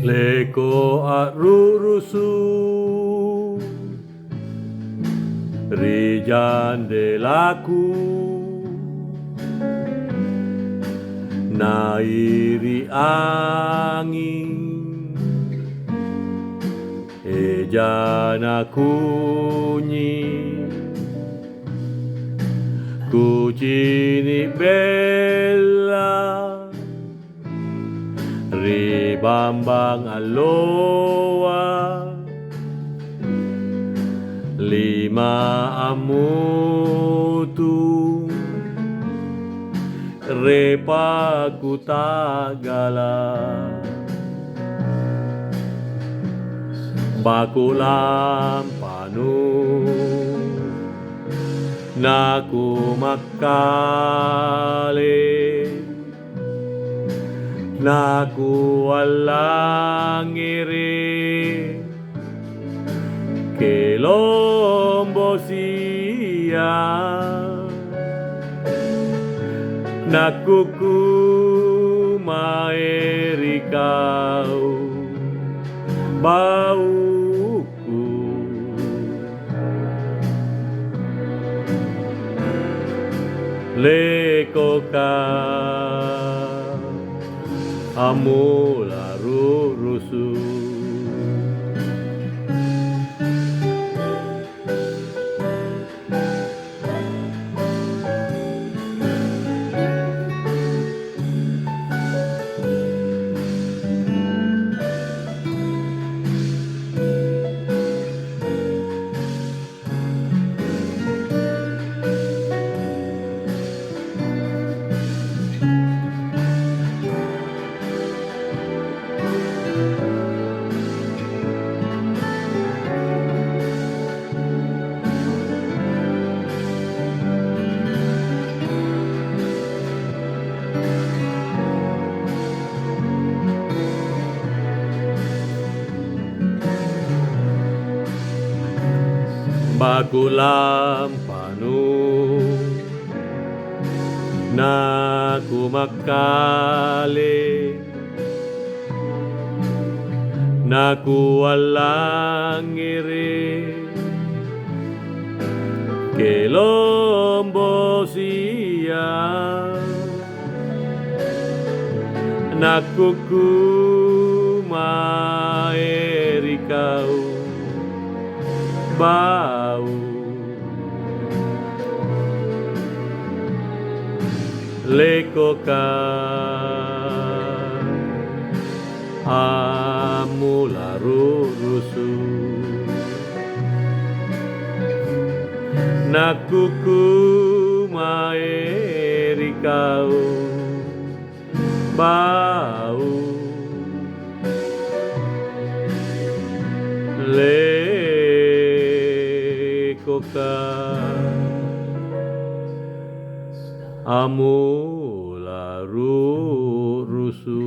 Leko arurusu Rijandelaku Nairi angin Ejana kunyi Kucini bella Ribambang aloa Lima amutu Repa kutagala Bakulam panu Naku makale Naku walangiri Kelombo siya Nakuku maeri kau Bauku Lekoka Amula rurusu Bakulam panu Naku makale Naku walangiri Kelombo siya Nakuku maeri kau Bau Lekoka Amula rurusu Nakuku maeri kau Bau Lekoka Amula rurusu